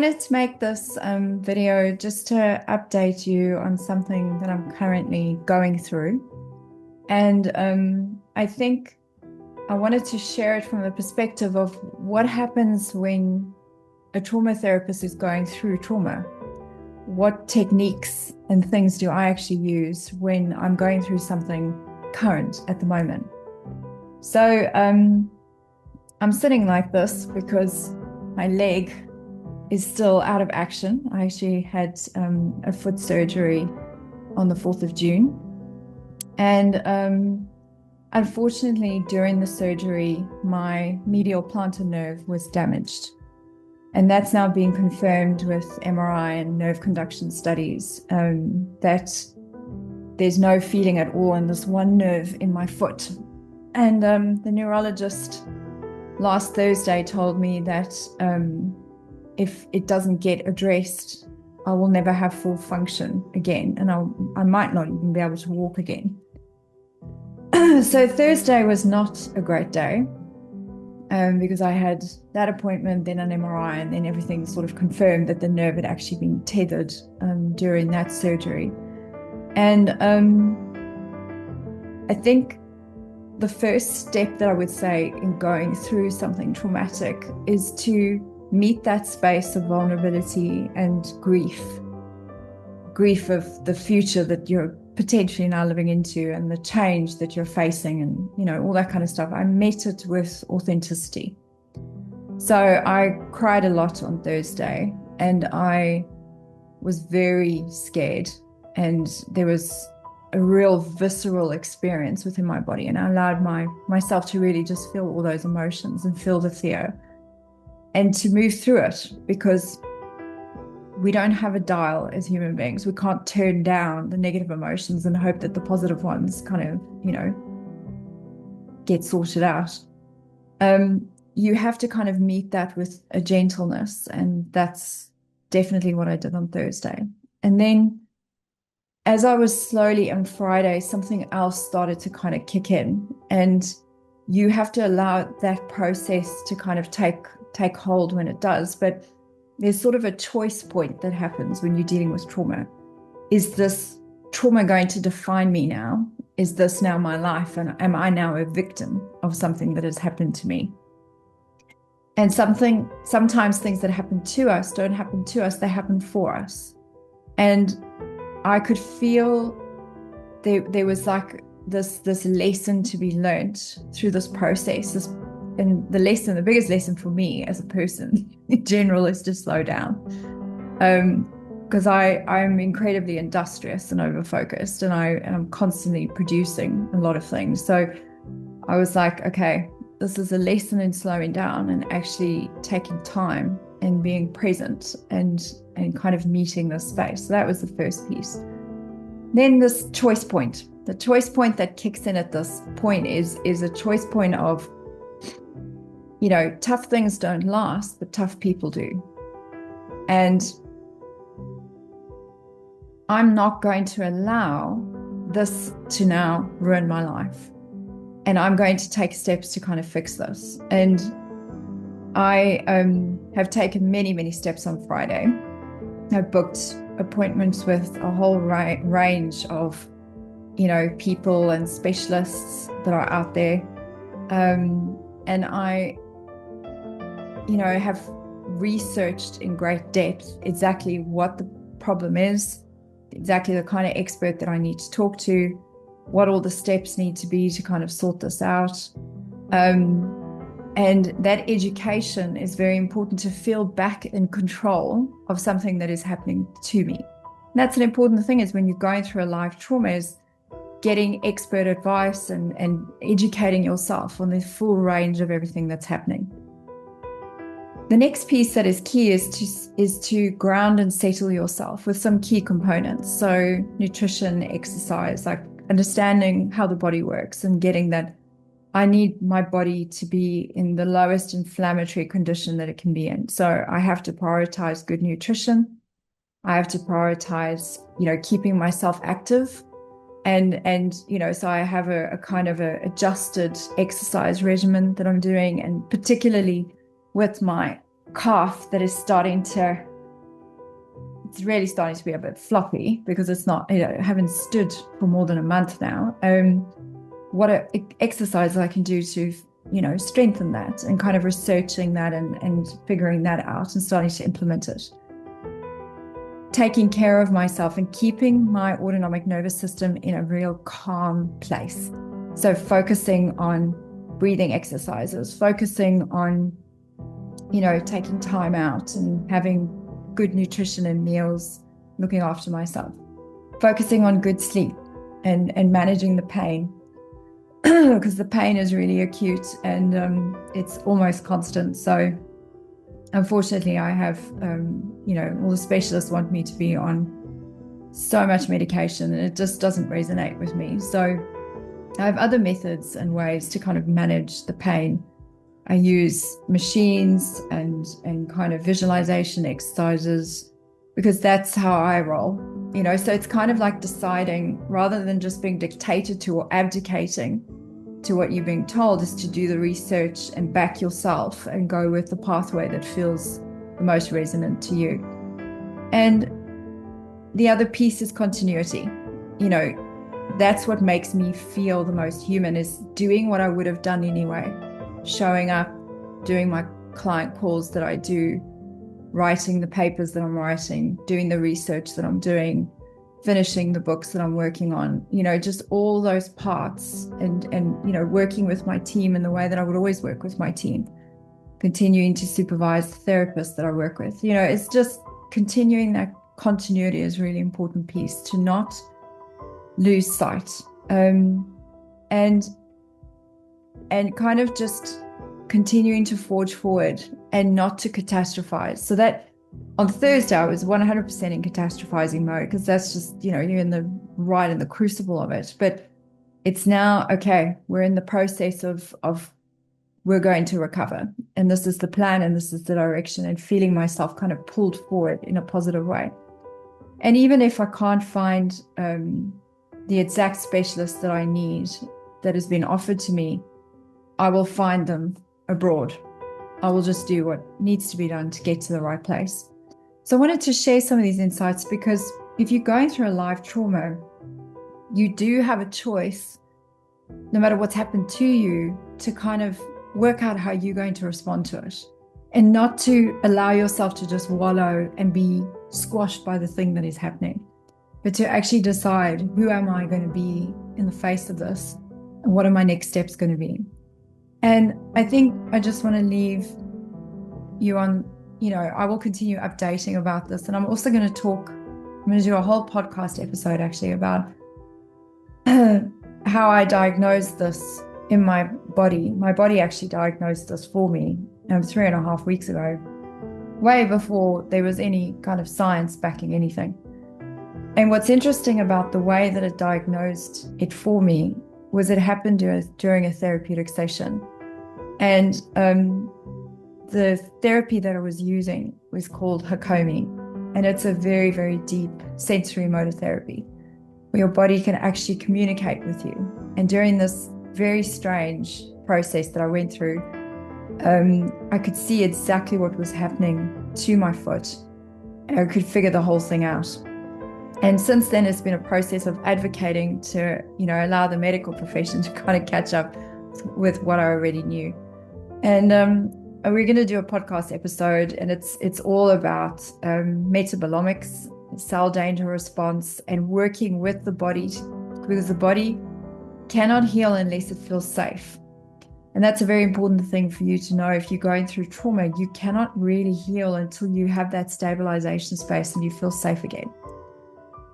wanted to make this video just to update you on something that I'm currently going through. And I think I wanted to share it from the perspective of what happens when a trauma therapist is going through trauma. What techniques and things do I actually use when I'm going through something current at the moment? So I'm sitting like this because my leg is still out of action. I actually had a foot surgery on the 4th of June. And unfortunately, during the surgery, my medial plantar nerve was damaged. And that's now being confirmed with MRI and nerve conduction studies, that there's no feeling at all in this one nerve in my foot. And the neurologist last Thursday told me that if it doesn't get addressed, I will never have full function again, and I might not even be able to walk again. So Thursday was not a great day because I had that appointment, then an MRI, and then everything sort of confirmed that the nerve had actually been tethered during that surgery. And I think the first step that I would say in going through something traumatic is to meet that space of vulnerability and grief of the future that you're potentially now living into and the change that you're facing and, all that kind of stuff. I met it with authenticity. So I cried a lot on Thursday and I was very scared, and there was a real visceral experience within my body, and I allowed myself to really just feel all those emotions and feel the fear and to move through it, because we don't have a dial as human beings. We can't turn down the negative emotions and hope that the positive ones kind of, get sorted out. You have to kind of meet that with a gentleness, and that's definitely what I did on Thursday. And then as I was slowly on Friday, something else started to kind of kick in, and you have to allow that process to kind of take hold when it does. But there's sort of a choice point that happens when you're dealing with trauma. Is this trauma going to define me now? Is this now my life? And am I now a victim of something that has happened to me? And sometimes things that happen to us don't happen to us, they happen for us. And I could feel there was like this lesson to be learned through this process. And the biggest lesson for me as a person in general is to slow down. Because I'm incredibly industrious and over-focused, and I'm constantly producing a lot of things. So I was like, okay, this is a lesson in slowing down and actually taking time and being present and kind of meeting this space. So that was the first piece. Then this choice point. The choice point that kicks in at this point is a choice point of, tough things don't last, but tough people do. And I'm not going to allow this to now ruin my life. And I'm going to take steps to kind of fix this. And I have taken many, many steps on Friday. I've booked appointments with a whole range of, people and specialists that are out there. And I, have researched in great depth exactly what the problem is, exactly the kind of expert that I need to talk to, what all the steps need to be to kind of sort this out. And that education is very important to feel back in control of something that is happening to me. And that's an important thing, is when you're going through a life trauma, is getting expert advice and educating yourself on the full range of everything that's happening. The next piece that is key is to ground and settle yourself with some key components. So nutrition, exercise, like understanding how the body works and getting that I need my body to be in the lowest inflammatory condition that it can be in. So I have to prioritize good nutrition. I have to prioritize, keeping myself active. And so I have a kind of a adjusted exercise regimen that I'm doing, and particularly with my calf that is starting to it's really starting to be a bit floppy because it's not, I haven't stood for more than a month now. What exercises I can do to, strengthen that, and kind of researching that and figuring that out and starting to implement it. Taking care of myself and keeping my autonomic nervous system in a real calm place. So focusing on breathing exercises, focusing on, taking time out and having good nutrition and meals, looking after myself, focusing on good sleep and managing the pain, because the pain is really acute and it's almost constant. So unfortunately, I have, all the specialists want me to be on so much medication, and it just doesn't resonate with me. So I have other methods and ways to kind of manage the pain. I use machines and kind of visualization exercises, because that's how I roll, so it's kind of like deciding, rather than just being dictated to or abdicating to what you're being told, is to do the research and back yourself and go with the pathway that feels the most resonant to you. And the other piece is continuity. That's what makes me feel the most human, is doing what I would have done anyway, showing up, doing my client calls that I do, writing the papers that I'm writing, doing the research that I'm doing, finishing the books that I'm working on, just all those parts, and working with my team in the way that I would always work with my team, continuing to supervise the therapists that I work with. It's just continuing that continuity is a really important piece, to not lose sight, and kind of just continuing to forge forward and not to catastrophize. So that on Thursday, I was 100% in catastrophizing mode, because that's just, you're in the crucible of it. But it's now, okay, we're in the process of we're going to recover. And this is the plan, and this is the direction, and feeling myself kind of pulled forward in a positive way. And even if I can't find the exact specialist that I need that has been offered to me, I will find them abroad. I will just do what needs to be done to get to the right place. So I wanted to share some of these insights, because if you're going through a life trauma, you do have a choice, no matter what's happened to you, to kind of work out how you're going to respond to it, and not to allow yourself to just wallow and be squashed by the thing that is happening, but to actually decide, who am I going to be in the face of this, and what are my next steps going to be? And I think I just want to leave you on, I will continue updating about this. And I'm also going to do a whole podcast episode actually about how I diagnosed this in my body. My body actually diagnosed this for me 3.5 weeks ago, way before there was any kind of science backing anything. And what's interesting about the way that it diagnosed it for me was it happened during a therapeutic session. And the therapy that I was using was called Hakomi. And it's a very, very deep sensory motor therapy where your body can actually communicate with you. And during this very strange process that I went through, I could see exactly what was happening to my foot. And I could figure the whole thing out. And since then, it's been a process of advocating to, allow the medical profession to kind of catch up with what I already knew. And we're going to do a podcast episode, and it's all about metabolomics, cell danger response, and working with the body, because the body cannot heal unless it feels safe. And that's a very important thing for you to know. If you're going through trauma, you cannot really heal until you have that stabilization space and you feel safe again.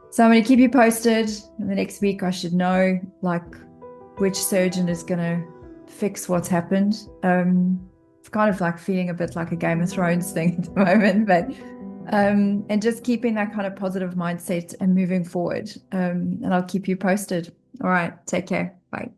So I'm going to keep you posted. In the next week, I should know which surgeon is going to fix what's happened. It's kind of like feeling a bit like a Game of Thrones thing at the moment, but and just keeping that kind of positive mindset and moving forward. And I'll keep you posted. All right, take care. Bye.